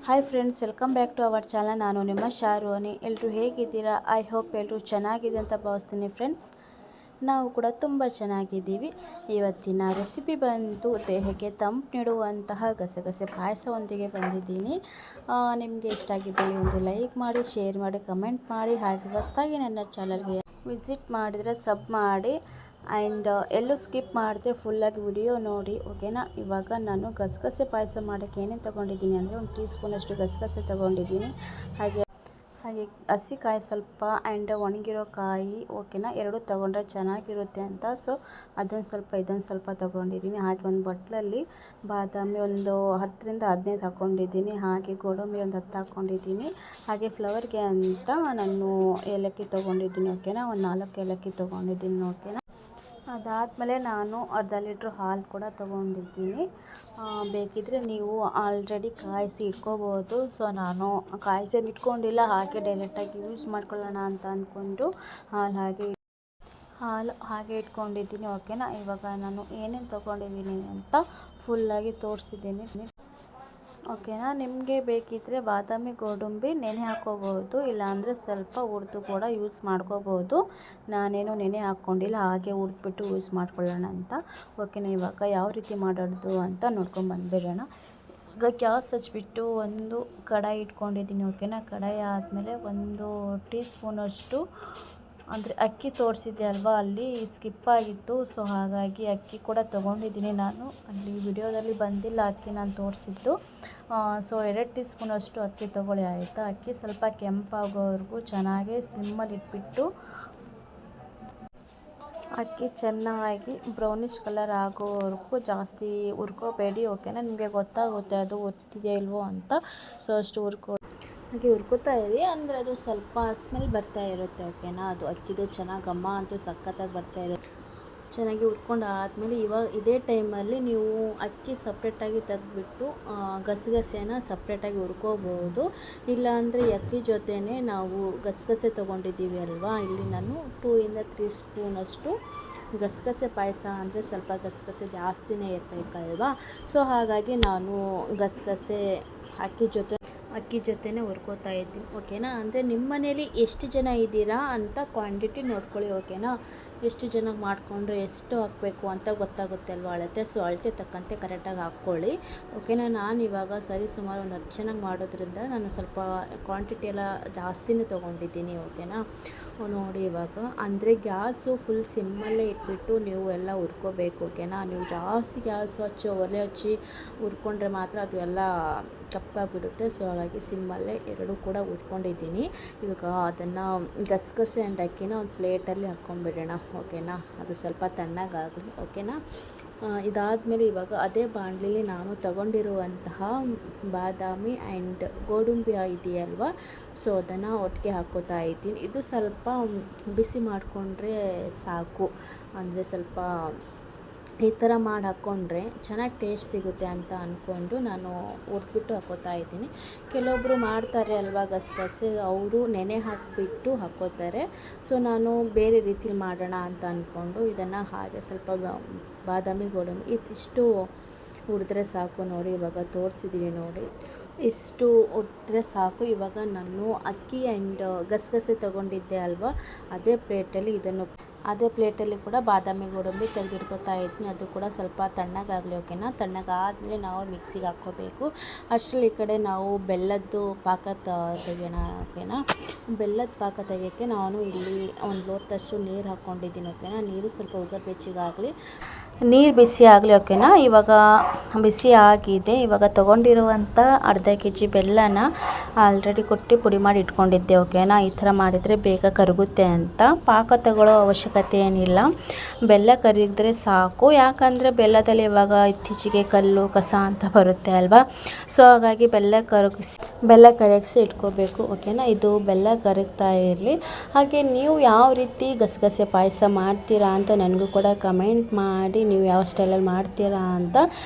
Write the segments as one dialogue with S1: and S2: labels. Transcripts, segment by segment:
S1: Hi friends, welcome back to our channel. ನಾನು ನಿಮ್ಮ ಶಾರುವಾನಿ. ಎಲ್ಲರೂ ಹೇಗಿದ್ದೀರಾ? ಐ ಹೋಪ್ ಎಲ್ಲರೂ ಚೆನ್ನಾಗಿದೆ ಅಂತ ಭಾವಿಸ್ತೀನಿ ಫ್ರೆಂಡ್ಸ್. ನಾವು ಕೂಡ ತುಂಬ ಚೆನ್ನಾಗಿದ್ದೀವಿ. ಇವತ್ತಿನ ರೆಸಿಪಿ ಬಂದು ದೇಹಕ್ಕೆ ತಂಪು ನೀಡುವಂತಹ ಗಸಗಸೆ ಪಾಯಸದೊಂದಿಗೆ ಬಂದಿದ್ದೀನಿ. ನಿಮಗೆ ಇಷ್ಟ ಆಗಿದೆ ಒಂದು ಲೈಕ್ ಮಾಡಿ, ಶೇರ್ ಮಾಡಿ, ಕಮೆಂಟ್ ಮಾಡಿ. ಹಾಗೆ ಹೊಸದಾಗಿ ನನ್ನ ಚಾನಲ್ಗೆ ವಿಸಿಟ್ ಮಾಡಿದರೆ ಸಬ್ ಮಾಡಿ ಆ್ಯಂಡ್ ಎಲ್ಲೂ ಸ್ಕಿಪ್ ಮಾಡಿದೆ ಫುಲ್ಲಾಗಿ ವಿಡಿಯೋ ನೋಡಿ, ಓಕೆನಾ. ಇವಾಗ ನಾನು ಗಸಗಸೆ ಪಾಯಸ ಮಾಡೋಕ್ಕೆ ಏನೇನು ತೊಗೊಂಡಿದ್ದೀನಿ ಅಂದರೆ ಒಂದು ಟೀ ಸ್ಪೂನಷ್ಟು ಗಸಗಸೆ ತೊಗೊಂಡಿದ್ದೀನಿ. ಹಾಗೆ ಹಸಿಕಾಯಿ ಸ್ವಲ್ಪ ಆ್ಯಂಡ್ ಒಣಗಿರೋ ಕಾಯಿ, ಓಕೆನಾ. ಎರಡು ತೊಗೊಂಡ್ರೆ ಚೆನ್ನಾಗಿರುತ್ತೆ ಅಂತ ಸೊ ಅದೊಂದು ಸ್ವಲ್ಪ ಇದೊಂದು ಸ್ವಲ್ಪ ತೊಗೊಂಡಿದ್ದೀನಿ. ಹಾಗೆ ಒಂದು ಬಟ್ಲಲ್ಲಿ ಬಾದಾಮಿ ಒಂದು 10ರಿಂದ 15 ಹಾಕ್ಕೊಂಡಿದ್ದೀನಿ. ಹಾಗೆ ಗೋಡಂಬಿ ಒಂದು 10 ಹಾಕ್ಕೊಂಡಿದ್ದೀನಿ. ಹಾಗೆ ಫ್ಲವರ್ಗೆ ಅಂತ ನಾನು ಏಲಕ್ಕಿ ತೊಗೊಂಡಿದ್ದೀನಿ, ಓಕೆನಾ. ಒಂದು 4 ಏಲಕ್ಕಿ ತೊಗೊಂಡಿದ್ದೀನಿ, ಓಕೆನಾ. ಅದಾದಮೇಲೆ ನಾನು ಅರ್ಧ ಲೀಟ್ರ್ ಹಾಲು ಕೂಡ ತೊಗೊಂಡಿದ್ದೀನಿ. ಬೇಕಿದ್ದರೆ ನೀವು ಆಲ್ರೆಡಿ ಕಾಯಿಸಿ ಇಟ್ಕೋಬೋದು. ಸೊ ನಾನು ಕಾಯಿಸೇನು ಇಟ್ಕೊಂಡಿಲ್ಲ, ಹಾಗೆ ಡೈರೆಕ್ಟಾಗಿ ಯೂಸ್ ಮಾಡ್ಕೊಳ್ಳೋಣ ಅಂತ ಅಂದ್ಕೊಂಡು ಹಾಲು ಹಾಗೆ ಇಟ್ಕೊಂಡಿದ್ದೀನಿ, ಓಕೆನಾ. ಇವಾಗ ನಾನು ಏನೇನು ತೊಗೊಂಡಿದ್ದೀನಿ ಅಂತ ಫುಲ್ಲಾಗಿ ತೋರಿಸಿದ್ದೀನಿ, ಓಕೆನಾ. ನಿಮಗೆ ಬೇಕಿದ್ದರೆ ಬಾದಾಮಿ ಗೋಡಂಬಿ ನೆನೆ ಹಾಕ್ಕೋಬೋದು, ಇಲ್ಲಾಂದರೆ ಸ್ವಲ್ಪ ಹುರಿದು ಕೂಡ ಯೂಸ್ ಮಾಡ್ಕೋಬೋದು. ನಾನೇನು ನೆನೆ ಹಾಕ್ಕೊಂಡಿಲ್ಲ, ಹಾಗೆ ಹುರಿದ್ಬಿಟ್ಟು ಯೂಸ್ ಮಾಡ್ಕೊಳ್ಳೋಣ ಅಂತ, ಓಕೆನಾ. ಇವಾಗ ಯಾವ ರೀತಿ ಮಾಡೋದು ಅಂತ ನೋಡ್ಕೊಂಬಂದ್ಬಿಡೋಣ. ಈಗ ಗ್ಯಾಸ್ ಹಚ್ಬಿಟ್ಟು ಒಂದು ಕಡಾಯಿ ಇಟ್ಕೊಂಡಿದ್ದೀನಿ, ಓಕೆನಾ. ಕಡಾಯಿ ಆದಮೇಲೆ ಒಂದು ಟೀ ಸ್ಪೂನಷ್ಟು ಅಂದರೆ ಅಕ್ಕಿ ತೋರಿಸಿದ್ದೆ ಅಲ್ವಾ, ಅಲ್ಲಿ ಸ್ಕಿಪ್ ಆಗಿತ್ತು. ಸೊ ಹಾಗಾಗಿ ಅಕ್ಕಿ ಕೂಡ ತೊಗೊಂಡಿದ್ದೀನಿ ನಾನು. ಅಲ್ಲಿ ವಿಡಿಯೋದಲ್ಲಿ ಬಂದಿಲ್ಲ ಅಕ್ಕಿ ನಾನು ತೋರಿಸಿದ್ದು. ಸೊ 2 ಟೀ ಸ್ಪೂನಷ್ಟು ಅಕ್ಕಿ ತೊಗೊಳ್ಳಿ, ಆಯಿತಾ. ಅಕ್ಕಿ ಸ್ವಲ್ಪ ಕೆಂಪಾಗೋವರೆಗೂ ಚೆನ್ನಾಗಿ ಸಿಮ್ಮಲ್ಲಿ ಇಟ್ಬಿಟ್ಟು ಅಕ್ಕಿ ಚೆನ್ನಾಗಿ ಬ್ರೌನಿಷ್ ಕಲರ್ ಆಗೋವರೆಗೂ ಜಾಸ್ತಿ ಹುರ್ಕೋಬೇಡಿ, ಓಕೆನಾ. ನಿಮಗೆ ಗೊತ್ತಾಗುತ್ತೆ ಅದು ಒತ್ತಿದೆಯೋ ಇಲ್ವೋ ಅಂತ. ಸೊ ಅಷ್ಟು ಹಾಗೆ ಹುರ್ಕೋತಾ ಇರಿ, ಅಂದರೆ ಅದು ಸ್ವಲ್ಪ ಸ್ಮೆಲ್ ಬರ್ತಾ ಇರುತ್ತೆ, ಓಕೆನಾ. ಅದು ಅಕ್ಕಿದು ಚೆನ್ನಾಗಿ ಘಮ ಅಂತೂ ಸಖತ್ತಾಗಿ ಬರ್ತಾ ಇರುತ್ತೆ. ಚೆನ್ನಾಗಿ ಹುರ್ಕೊಂಡು ಆದಮೇಲೆ ಇದೇ ಟೈಮಲ್ಲಿ ನೀವು ಅಕ್ಕಿ ಸಪ್ರೇಟಾಗಿ ತೆಗೆದ್ಬಿಟ್ಟು ಗಸಗಸೆನ ಸಪ್ರೇಟಾಗಿ ಹುರ್ಕೋಬೋದು. ಇಲ್ಲಾಂದರೆ ಅಕ್ಕಿ ಜೊತೆನೇ ನಾವು ಗಸಗಸೆ ತೊಗೊಂಡಿದ್ದೀವಿ ಅಲ್ವಾ, ಇಲ್ಲಿ ನಾನು 2ರಿಂದ 3 ಸ್ಪೂನಷ್ಟು ಗಸಗಸೆ ಪಾಯಸ ಅಂದರೆ ಸ್ವಲ್ಪ ಗಸಗಸೆ ಜಾಸ್ತಿನೇ ಇರಬೇಕಲ್ವಾ. ಸೊ ಹಾಗಾಗಿ ನಾನು ಗಸಗಸೆ ಅಕ್ಕಿ ಜೊತೆನೇ ಹುರ್ಕೋತಾ ಇದ್ದೀನಿ, ಓಕೆನಾ. ಅಂದರೆ ನಿಮ್ಮ ಮನೇಲಿ ಎಷ್ಟು ಜನ ಇದ್ದೀರಾ ಅಂತ ಕ್ವಾಂಟಿಟಿ ನೋಡ್ಕೊಳ್ಳಿ, ಓಕೆನಾ. ಎಷ್ಟು ಜನಕ್ಕೆ ಮಾಡಿಕೊಂಡ್ರೆ ಎಷ್ಟು ಹಾಕಬೇಕು ಅಂತ ಗೊತ್ತಾಗುತ್ತೆ ಅಲ್ವ ಅಳತೆ. ಸೊ ಅಳತೆ ತಕ್ಕಂತೆ ಕರೆಕ್ಟಾಗಿ ಹಾಕ್ಕೊಳ್ಳಿ, ಓಕೆನಾ. ನಾನು ಇವಾಗ ಸುಮಾರು ಒಂದು 10 ಜನಕ್ಕೆ ಮಾಡೋದ್ರಿಂದ ನಾನು ಸ್ವಲ್ಪ ಕ್ವಾಂಟಿಟಿ ಎಲ್ಲ ಜಾಸ್ತಿನೇ ತೊಗೊಂಡಿದ್ದೀನಿ, ಓಕೆನಾ. ನೋಡಿ ಇವಾಗ ಅಂದರೆ ಗ್ಯಾಸು ಫುಲ್ ಸಿಮ್ಮಲ್ಲೇ ಇಟ್ಬಿಟ್ಟು ನೀವು ಎಲ್ಲ ಹುರ್ಕೋಬೇಕು, ಓಕೆನಾ. ನೀವು ಜಾಸ್ತಿ ಗ್ಯಾಸ್ ಒಲೆ ಹಚ್ಚಿ ಹುರ್ಕೊಂಡ್ರೆ ಮಾತ್ರ ಅದು ಎಲ್ಲ ಕಪ್ಪಾಗಿಬಿಡುತ್ತೆ. ಸೊ ಹಾಗಾಗಿ ಸಿಮ್ಮಲ್ಲೇ ಎರಡೂ ಕೂಡ ಹುರ್ಕೊಂಡಿದ್ದೀನಿ. ಇವಾಗ ಅದನ್ನು ಗಸಗಸೆ ಆ್ಯಂಡ್ ಅಕ್ಕಿನ ಒಂದು ಪ್ಲೇಟಲ್ಲಿ ಹಾಕ್ಕೊಂಬಿಡೋಣ, ಓಕೆನಾ. ಅದು ಸ್ವಲ್ಪ ತಣ್ಣಗಾಗಲಿ, ಓಕೆನಾ. ಇದಾದಮೇಲೆ ಇವಾಗ ಅದೇ ಬಾಣಲಿಲಿ ನಾನು ತಗೊಂಡಿರುವಂತಹ ಬಾದಾಮಿ ಆ್ಯಂಡ್ ಗೋಡಂಬಿ ಇದೆಯಲ್ವ, ಸೊ ಅದನ್ನು ಒಟ್ಟಿಗೆ ಹಾಕ್ಕೋತಾ ಇದ್ದೀನಿ. ಇದು ಸ್ವಲ್ಪ ಬಿಸಿ ಮಾಡಿಕೊಂಡ್ರೆ ಸಾಕು, ಅಂದರೆ ಸ್ವಲ್ಪ ಈ ಥರ ಮಾಡಿ ಹಾಕ್ಕೊಂಡ್ರೆ ಚೆನ್ನಾಗಿ ಟೇಸ್ಟ್ ಸಿಗುತ್ತೆ ಅಂತ ಅಂದ್ಕೊಂಡು ನಾನು ಹುರ್ದ್ಬಿಟ್ಟು ಹಾಕ್ಕೋತಾ ಇದ್ದೀನಿ. ಕೆಲವೊಬ್ಬರು ಮಾಡ್ತಾರೆ ಅಲ್ವಾ ಗಸಗಸೆ, ಅವರು ನೆನೆ ಹಾಕಿಬಿಟ್ಟು ಹಾಕ್ಕೋತಾರೆ. ಸೊ ನಾನು ಬೇರೆ ರೀತಿಲಿ ಮಾಡೋಣ ಅಂತ ಅಂದ್ಕೊಂಡು ಇದನ್ನು ಹಾಗೆ ಸ್ವಲ್ಪ ಬಾದಾಮಿ ಗೋಡಂಬಿ ಇದಿಷ್ಟು ಹುರಿದ್ರೆ ಸಾಕು. ನೋಡಿ ಇವಾಗ ತೋರಿಸಿದ್ದೀನಿ ನೋಡಿ, ಇಷ್ಟು ಹುರಿದ್ರೆ ಸಾಕು. ಇವಾಗ ನಾನು ಅಕ್ಕಿ ಆ್ಯಂಡ್ ಗಸಗಸೆ ತೊಗೊಂಡಿದ್ದೆ ಅಲ್ವಾ, ಅದೇ ಪ್ಲೇಟಲ್ಲಿ ಕೂಡ ಬಾದಾಮಿ ಗೋಡಂಬಿ ತೆಗೆದಿಟ್ಕೋತಾ ಇದ್ದೀನಿ. ಅದು ಕೂಡ ಸ್ವಲ್ಪ ತಣ್ಣಗಾಗಲಿ, ಓಕೆನಾ. ತಣ್ಣಗಾದಮೇಲೆ ನಾವು ಮಿಕ್ಸಿಗೆ ಹಾಕ್ಕೋಬೇಕು. ಅಷ್ಟರಲ್ಲಿ ಈ ಕಡೆ ನಾವು ಬೆಲ್ಲದ್ದು ಪಾಕ ತೆಗೆಯೋಣ, ಓಕೆನಾ. ಬೆಲ್ಲದ ಪಾಕ ತೆಗೆಯೋಕ್ಕೆ ನಾನು ಇಲ್ಲಿ 1 ಲೋಟದಷ್ಟು ನೀರು ಹಾಕ್ಕೊಂಡಿದ್ದೀನಿ, ಓಕೆನಾ. ನೀರು ಸ್ವಲ್ಪ ಉಗುರು ಬೆಚ್ಚಗಾಗಲಿ, ನೀರು ಬಿಸಿ ಆಗಲಿ, ಓಕೆನಾ. ಇವಾಗ ಬಿಸಿ ಆಗಿದೆ. ಇವಾಗ ತೊಗೊಂಡಿರುವಂಥ ಅರ್ಧ kg ಬೆಲ್ಲನ ಆಲ್ರೆಡಿ ಕೊಟ್ಟು ಪುಡಿ ಮಾಡಿ ಇಟ್ಕೊಂಡಿದ್ದೆ, ಓಕೆನಾ. ಈ ಥರ ಮಾಡಿದರೆ ಬೇಗ ಕರಗುತ್ತೆ ಅಂತ. ಪಾಕ ತಗೊಳ್ಳೋ ಅವಶ್ಯಕತೆ ಏನಿಲ್ಲ, ಬೆಲ್ಲ ಕರಗಿದ್ರೆ ಸಾಕು. ಯಾಕಂದರೆ ಬೆಲ್ಲದಲ್ಲಿ ಇವಾಗ ಇತ್ತೀಚೆಗೆ ಕಲ್ಲು ಕಸ ಅಂತ ಬರುತ್ತೆ ಅಲ್ವಾ. ಸೊ ಹಾಗಾಗಿ ಬೆಲ್ಲ ಕರಗಿಸಿ ಇಟ್ಕೋಬೇಕು, ಓಕೆನಾ. ಇದು ಬೆಲ್ಲ ಕರಗ್ತಾ ಇರಲಿ. ಹಾಗೆ ನೀವು ಯಾವ ರೀತಿ ಗಸಗಸೆ ಪಾಯಸ ಮಾಡ್ತೀರಾ ಅಂತ ನನಗೂ ಕೂಡ ಕಮೆಂಟ್ ಮಾಡಿ. ನೀವು ಯಾವ ಸ್ಟೈಲಲ್ಲಿ ಮಾಡ್ತೀರಾ ಅಂತ.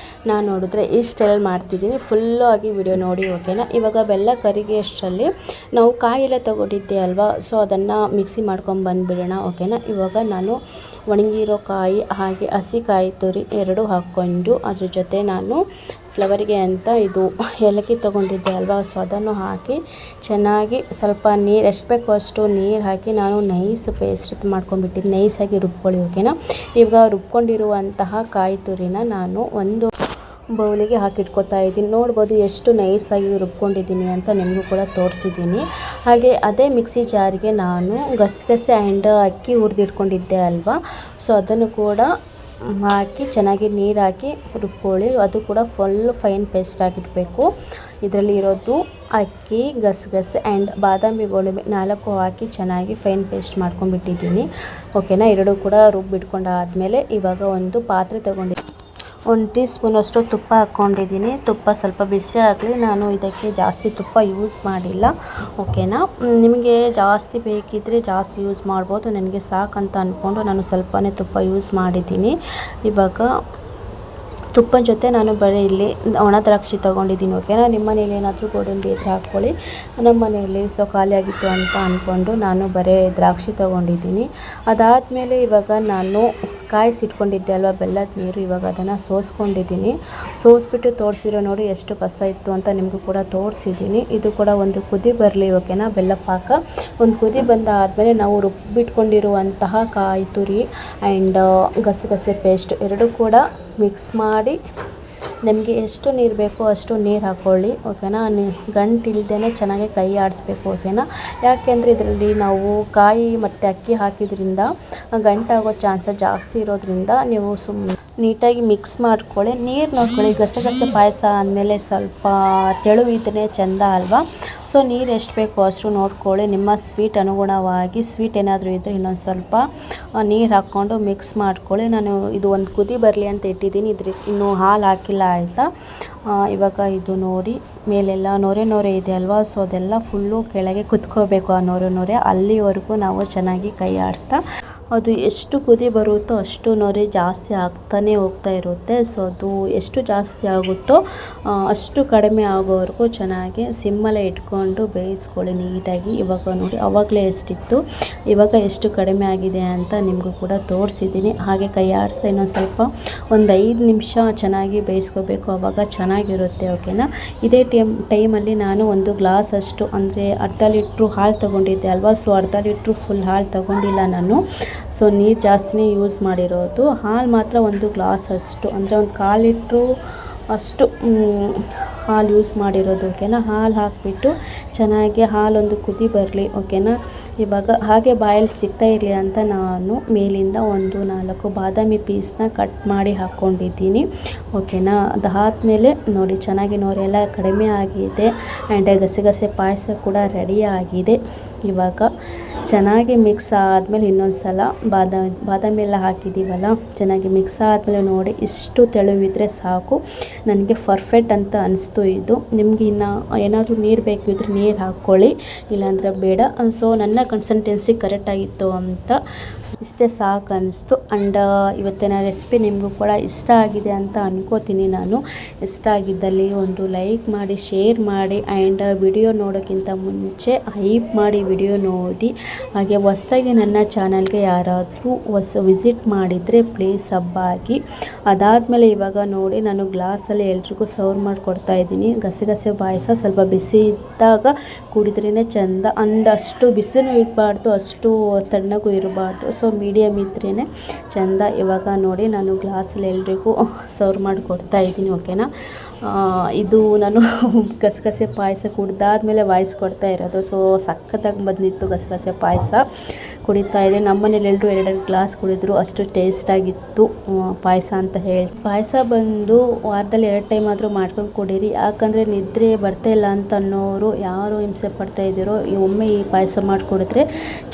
S1: ನಾನು ನೋಡಿದ್ರೆ ಈ ಸ್ಟೈಲಲ್ಲಿ ಮಾಡ್ತಿದ್ದೀನಿ, ಫುಲ್ಲು ಆಗಿ ವಿಡಿಯೋ ನೋಡಿ, ಓಕೆನಾ. ಇವಾಗ ಬೆಲ್ಲ ಕರಗಿ ಅಷ್ಟರಲ್ಲಿ ನಾವು ಕಾಯೆಲ್ಲ ತೊಗೊಂಡಿದ್ದೆ ಅಲ್ವಾ, ಸೊ ಅದನ್ನು ಮಿಕ್ಸಿ ಮಾಡ್ಕೊಂಬಂದುಬಿಡೋಣ, ಓಕೆನಾ. ಇವಾಗ ನಾನು ಒಣಗಿರೋ ಕಾಯಿ ಹಾಗೆ ಹಸಿ ಕಾಯಿ ತುರಿ 2 ಹಾಕ್ಕೊಂಡು ಅದ್ರ ಜೊತೆ ನಾನು ಫ್ಲವರಿಗೆ ಅಂತ ಇದು ಏಲಕ್ಕಿ ತೊಗೊಂಡಿದ್ದೆ ಅಲ್ವಾ, ಸೊ ಅದನ್ನು ಹಾಕಿ ಚೆನ್ನಾಗಿ ಸ್ವಲ್ಪ ನೀರು ಎಷ್ಟು ಬೇಕೋ ಅಷ್ಟು ನೀರು ಹಾಕಿ ನಾನು ನೈಸ್ ಪೇಸ್ಟ್ ಮಾಡ್ಕೊಂಡ್ಬಿಟ್ಟಿದ್ದು. ನೈಸಾಗಿ ರುಬ್ಕೊಳ್ಳಿ, ಓಕೆನಾ. ಇವಾಗ ರುಬ್ಕೊಂಡಿರುವಂತಹ ಕಾಯಿ ತುರಿನ ನಾನು ಒಂದು ಬೌಲಿಗೆ ಹಾಕಿಟ್ಕೊತಾ ಇದ್ದೀನಿ. ನೋಡ್ಬೋದು ಎಷ್ಟು ನೈಸಾಗಿ ರುಬ್ಕೊಂಡಿದ್ದೀನಿ ಅಂತ ನಿಮಗೂ ಕೂಡ ತೋರಿಸಿದ್ದೀನಿ. ಹಾಗೆ ಅದೇ ಮಿಕ್ಸಿ ಜಾರಿಗೆ ನಾನು ಗಸಗಸೆ ಆ್ಯಂಡ್ ಅಕ್ಕಿ ಹುರಿದಿಟ್ಕೊಂಡಿದ್ದೆ ಅಲ್ವಾ, ಸೊ ಅದನ್ನು ಕೂಡ ಹಾಕಿ ಚೆನ್ನಾಗಿ ನೀರು ಹಾಕಿ ರುಬ್ಕೊಳ್ಳಿ. ಅದು ಕೂಡ ಫುಲ್ ಫೈನ್ ಪೇಸ್ಟ್ ಆಗಿರಬೇಕು. ಇದರಲ್ಲಿ ಇರೋದು ಅಕ್ಕಿ, ಗಸಗಸೆ ಆ್ಯಂಡ್ ಬಾದಾಮಿ ಗೋಡಂಬಿ 4 ಹಾಕಿ ಚೆನ್ನಾಗಿ ಫೈನ್ ಪೇಸ್ಟ್ ಮಾಡ್ಕೊಂಡ್ಬಿಟ್ಟಿದ್ದೀನಿ, ಓಕೆನಾ. ಎರಡೂ ಕೂಡ ರುಬ್ಬಿಟ್ಕೊಂಡಾದಮೇಲೆ ಇವಾಗ ಒಂದು ಪಾತ್ರೆ ತೊಗೊಂಡಿದ್ದೀನಿ. 1 ಟೀ ಸ್ಪೂನಷ್ಟು ತುಪ್ಪ ಹಾಕ್ಕೊಂಡಿದ್ದೀನಿ. ತುಪ್ಪ ಸ್ವಲ್ಪ ಬಿಸಿ ಆಗಲಿ. ನಾನು ಇದಕ್ಕೆ ಜಾಸ್ತಿ ತುಪ್ಪ ಯೂಸ್ ಮಾಡಿಲ್ಲ, ಓಕೆನಾ. ನಿಮಗೆ ಜಾಸ್ತಿ ಬೇಕಿದ್ದರೆ ಜಾಸ್ತಿ ಯೂಸ್ ಮಾಡ್ಬೋದು. ನನಗೆ ಸಾಕಂತ ಅಂದ್ಕೊಂಡು ನಾನು ಸ್ವಲ್ಪನೇ ತುಪ್ಪ ಯೂಸ್ ಮಾಡಿದ್ದೀನಿ. ಇವಾಗ ತುಪ್ಪದ ಜೊತೆ ನಾನು ಬರೀ ಇಲ್ಲಿ ಒಣ ದ್ರಾಕ್ಷಿ ತೊಗೊಂಡಿದ್ದೀನಿ, ಓಕೆನಾ. ನಿಮ್ಮ ಮನೇಲಿ ಏನಾದರೂ ಗೋಡಂಬಿ ಇದ್ರೆ ಹಾಕ್ಕೊಳ್ಳಿ. ನಮ್ಮ ಮನೆಯಲ್ಲಿ ಖಾಲಿಯಾಗಿತ್ತು ಅಂತ ಅಂದ್ಕೊಂಡು ನಾನು ಬರೀ ದ್ರಾಕ್ಷಿ ತೊಗೊಂಡಿದ್ದೀನಿ. ಅದಾದಮೇಲೆ ಇವಾಗ ನಾನು ಕಾಯಿಸಿಟ್ಕೊಂಡಿದ್ದೆ ಅಲ್ವಾ ಬೆಲ್ಲದ ನೀರು, ಇವಾಗ ಅದನ್ನು ಸೋಸ್ಕೊಂಡಿದ್ದೀನಿ. ಸೋಸ್ಬಿಟ್ಟು ತೋರಿಸಿರೋ ನೋಡಿ ಎಷ್ಟು ಕಸ ಇತ್ತು ಅಂತ ನಿಮಗೂ ಕೂಡ ತೋರಿಸಿದ್ದೀನಿ. ಇದು ಕೂಡ ಒಂದು ಕುದಿ ಬರಲಿ, ಓಕೆನಾ. ಬೆಲ್ಲ ಪಾಕ ಒಂದು ಕುದಿ ಬಂದಾದಮೇಲೆ ನಾವು ರುಬ್ಬಿಟ್ಕೊಂಡಿರುವಂತಹ ಕಾಯಿ ತುರಿ ಆ್ಯಂಡ್ ಗಸಗಸೆ ಪೇಸ್ಟ್ ಎರಡೂ ಕೂಡ ಮಿಕ್ಸ್ ಮಾಡಿ ನಿಮಗೆ ಎಷ್ಟು ನೀರು ಬೇಕೋ ಅಷ್ಟು ನೀರು ಹಾಕ್ಕೊಳ್ಳಿ, ಓಕೆನಾ. ಗಂಟಿಲ್ದೇ ಚೆನ್ನಾಗಿ ಕೈ ಆಡಿಸ್ಬೇಕು, ಓಕೆನಾ. ಯಾಕೆಂದರೆ ಇದರಲ್ಲಿ ನಾವು ಕಾಯಿ ಮತ್ತು ಅಕ್ಕಿ ಹಾಕಿದ್ರಿಂದ ಗಂಟಾಗೋ ಚಾನ್ಸಸ್ ಜಾಸ್ತಿ ಇರೋದ್ರಿಂದ ನೀವು ನೀಟಾಗಿ ಮಿಕ್ಸ್ ಮಾಡ್ಕೊಳ್ಳಿ. ನೀರು ನೋಡ್ಕೊಳ್ಳಿ. ಗಸಗಸೆ ಪಾಯಸ ಅಂದಮೇಲೆ ಸ್ವಲ್ಪ ತೆಳು ಇದ್ದರೆ ಚೆಂದ ಅಲ್ವಾ. ಸೊ ನೀರು ಎಷ್ಟು ಬೇಕೋ ಅಷ್ಟು ನೋಡ್ಕೊಳ್ಳಿ. ನಿಮ್ಮ ಸ್ವೀಟ್ ಅನುಗುಣವಾಗಿ ಸ್ವೀಟ್ ಏನಾದರೂ ಇದ್ದರೆ ಇನ್ನೊಂದು ಸ್ವಲ್ಪ ನೀರು ಹಾಕ್ಕೊಂಡು ಮಿಕ್ಸ್ ಮಾಡ್ಕೊಳ್ಳಿ. ನಾನು ಇದು ಒಂದು ಕುದಿ ಬರಲಿ ಅಂತ ಇಟ್ಟಿದ್ದೀನಿ. ಇನ್ನೂ ಹಾಲು ಹಾಕಿಲ್ಲ, ಆಯಿತಾ. ಇವಾಗ ಇದು ನೋಡಿ ಮೇಲೆಲ್ಲ ನೊರೆ ಇದೆ ಅಲ್ವಾ, ಸೊ ಅದೆಲ್ಲ ಫುಲ್ಲು ಕೆಳಗೆ ಕುತ್ಕೋಬೇಕು. ಆ ನೊರೆ ಅಲ್ಲಿವರೆಗೂ ನಾವು ಚೆನ್ನಾಗಿ ಕೈ ಆಡಿಸ್ತಾ ಅದು ಎಷ್ಟು ಕುದಿ ಬರುತ್ತೋ ಅಷ್ಟು ನೊರೆ ಜಾಸ್ತಿ ಆಗ್ತಾನೆ ಹೋಗ್ತಾ ಇರುತ್ತೆ. ಸೊ ಅದು ಎಷ್ಟು ಜಾಸ್ತಿ ಆಗುತ್ತೋ ಅಷ್ಟು ಕಡಿಮೆ ಆಗೋವರೆಗೂ ಚೆನ್ನಾಗಿ ಸಿಮ್ಮಲ್ಲೇ ಇಟ್ಕೊಂಡು ಬೇಯಿಸ್ಕೊಳ್ಳಿ ನೀಟಾಗಿ. ಇವಾಗ ನೋಡಿ ಆವಾಗಲೇ ಎಷ್ಟಿತ್ತು, ಇವಾಗ ಎಷ್ಟು ಕಡಿಮೆ ಆಗಿದೆ ಅಂತ ನಿಮಗೂ ಕೂಡ ತೋರಿಸಿದ್ದೀನಿ. ಹಾಗೆ ಕೈ ಆಡಿಸ್ತಾ ಇನ್ನೊಂದು ಸ್ವಲ್ಪ ಒಂದು 5 ನಿಮಿಷ ಚೆನ್ನಾಗಿ ಬೇಯಿಸ್ಕೋಬೇಕು, ಆವಾಗ ಚೆನ್ನಾಗಿರುತ್ತೆ, ಓಕೆನಾ. ಇದೇ ಟೈಮಲ್ಲಿ ನಾನು ಒಂದು ಗ್ಲಾಸ್ ಅಷ್ಟು ಅಂದರೆ ಅರ್ಧ ಲೀಟ್ರು ಹಾಲು ತೊಗೊಂಡಿದ್ದೆ ಅಲ್ವಾ, ಸೊ ಅರ್ಧ ಲೀಟ್ರು ಫುಲ್ ಹಾಲು ತೊಗೊಂಡಿಲ್ಲ ನಾನು. ಸೊ ನೀರು ಜಾಸ್ತಿನೇ ಯೂಸ್ ಮಾಡಿರೋದು. ಹಾಲು ಮಾತ್ರ ಒಂದು ಗ್ಲಾಸ್ ಅಷ್ಟು ಅಂದರೆ ಒಂದು 1/4 ಲೀಟ್ರು ಅಷ್ಟು ಹಾಲು ಯೂಸ್ ಮಾಡಿರೋದು, ಓಕೆನಾ. ಹಾಲು ಹಾಕಿಬಿಟ್ಟು ಚೆನ್ನಾಗಿ ಹಾಲೊಂದು ಕುದಿ ಬರಲಿ, ಓಕೆನಾ. ಇವಾಗ ಹಾಗೆ ಬಾಯಲ್ಲಿ ಸಿಗ್ತಾ ಇರಲಿ ಅಂತ ನಾನು ಮೇಲಿಂದ ಒಂದು 4 ಬಾದಾಮಿ ಪೀಸ್ನ ಕಟ್ ಮಾಡಿ ಹಾಕ್ಕೊಂಡಿದ್ದೀನಿ, ಓಕೆನಾ. ಅದಾದಮೇಲೆ ನೋಡಿ ಚೆನ್ನಾಗಿ ನೊರೆಲ್ಲ ಕಡಿಮೆ ಆಗಿದೆ ಆ್ಯಂಡ್ ಗಸಗಸೆ ಪಾಯಸ ಕೂಡ ರೆಡಿ ಆಗಿದೆ. ಇವಾಗ ಚೆನ್ನಾಗಿ ಮಿಕ್ಸ್ ಆದಮೇಲೆ ಇನ್ನೊಂದು ಸಲ ಬಾದಾಮಿ ಎಲ್ಲ ಹಾಕಿದ್ದೀವಲ್ಲ, ಚೆನ್ನಾಗಿ ಮಿಕ್ಸ್ ಆದಮೇಲೆ ನೋಡಿ ಇಷ್ಟು ತೆಳುವಿದ್ರೆ ಸಾಕು, ನನಗೆ ಪರ್ಫೆಕ್ಟ್ ಅಂತ ಅನಿಸ್ತು ಇದು. ನಿಮ್ಗೆ ಇನ್ನು ಏನಾದರೂ ನೀರು ಬೇಕಿದ್ರೆ ನೀರು ಹಾಕ್ಕೊಳ್ಳಿ, ಇಲ್ಲಾಂದರೆ ಬೇಡ. ಸೊ ನನ್ನ ಕನ್ಸಿಸ್ಟೆನ್ಸಿ ಕರೆಕ್ಟಾಗಿತ್ತು ಅಂತ ಇಷ್ಟೇ ಸಾಕು ಅನ್ನಿಸ್ತು. ಆ್ಯಂಡ್ ಇವತ್ತಿನ ರೆಸಿಪಿ ನಿಮಗೂ ಕೂಡ ಇಷ್ಟ ಆಗಿದೆ ಅಂತ ಅನ್ಕೋತೀನಿ ನಾನು. ಇಷ್ಟ ಆಗಿದ್ದಲ್ಲಿ ಒಂದು ಲೈಕ್ ಮಾಡಿ, ಶೇರ್ ಮಾಡಿ ಆ್ಯಂಡ್ ವಿಡಿಯೋ ನೋಡೋಕ್ಕಿಂತ ಮುಂಚೆ ಹೈಪ್ ಮಾಡಿ ವಿಡಿಯೋ ನೋಡಿ. ಹಾಗೆ ಹೊಸ್ದಾಗಿ ನನ್ನ ಚಾನಲ್ಗೆ ಯಾರಾದರೂ ವಿಸಿಟ್ ಮಾಡಿದರೆ ಪ್ಲೀಸ್ ಸಬ್ಬಾಗಿ. ಅದಾದಮೇಲೆ ಇವಾಗ ನೋಡಿ ನಾನು ಗ್ಲಾಸಲ್ಲಿ ಎಲ್ರಿಗೂ ಸರ್ವ್ ಮಾಡಿಕೊಡ್ತಾ ಇದ್ದೀನಿ. ಗಸಗಸೆ ಪಾಯಸ ಸ್ವಲ್ಪ ಬಿಸಿ ಇದ್ದಾಗ ಕುಡಿದ್ರೇ ಚೆಂದ. ಆ್ಯಂಡ್ ಅಷ್ಟು ಬಿಸಿನೂ ಇರಬಾರ್ದು, ಅಷ್ಟು ತಣ್ಣಗೂ ಇರಬಾರ್ದು. ಸೊ ಮೀಡಿಯಮ್ ಇದ್ರೇ ಚೆಂದ. ಇವಾಗ ನೋಡಿ ನಾನು ಗ್ಲಾಸಲ್ಲಿ ಎಲ್ರಿಗೂ ಸರ್ವ್ ಮಾಡಿ ಕೊಡ್ತಾ ಇದ್ದೀನಿ, ಓಕೆನಾ. ಇದು ನಾನು ಗಸಗಸೆ ಪಾಯಸ ಕುಡ್ದಾದ್ಮೇಲೆ ವಾಯ್ಸ್ ಕೊಡ್ತಾ ಇರೋದು. ಸೊ ಸಖತ್ತಾಗಿ ಬಂದಿತ್ತು ಗಸಗಸೆ ಪಾಯಸ. ಕುಡಿತಾ ಇದೆ. ನಮ್ಮ ಮನೇಲಿ ಎಲ್ಲರೂ 2 ಗ್ಲಾಸ್ ಕುಡಿದ್ರು, ಅಷ್ಟು ಟೇಸ್ಟಾಗಿತ್ತು ಪಾಯಸ ಅಂತ ಹೇಳಿ. ಪಾಯಸ ಬಂದು ವಾರದಲ್ಲಿ 2 ಟೈಮ್ ಆದರೂ ಮಾಡ್ಕೊಂಡು ಕುಡೀರಿ. ಯಾಕಂದರೆ ನಿದ್ರೆ ಬರ್ತಾ ಇಲ್ಲ ಅಂತ ಅನ್ನೋರು ಯಾರು ಹಿಂಸೆ ಪಡ್ತಾ ಇದ್ದೀರೋ ಒಮ್ಮೆ ಈ ಪಾಯಸ ಮಾಡಿಕೊಡಿದ್ರೆ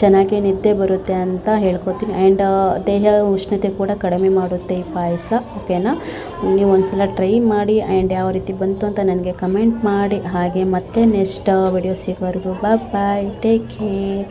S1: ಚೆನ್ನಾಗಿ ನಿದ್ದೆ ಬರುತ್ತೆ ಅಂತ ಹೇಳ್ಕೊತೀನಿ. ಆ್ಯಂಡ್ ದೇಹ ಉಷ್ಣತೆ ಕೂಡ ಕಡಿಮೆ ಮಾಡುತ್ತೆ ಈ ಪಾಯಸ, ಓಕೆನಾ. ನೀವು ಒಂದ್ಸಲ ಟ್ರೈ ಮಾಡಿ ಆ್ಯಂಡ್ ಯಾವ ರೀತಿ ಬಂತು ಅಂತ ನನಗೆ ಕಮೆಂಟ್ ಮಾಡಿ. ಹಾಗೆ ಮತ್ತೆ ನೆಕ್ಸ್ಟ್ ವಿಡಿಯೋ ಸಿಗೋವರೆಗೂ ಬಾಯ್, ಟೇಕ್ ಕೇರ್.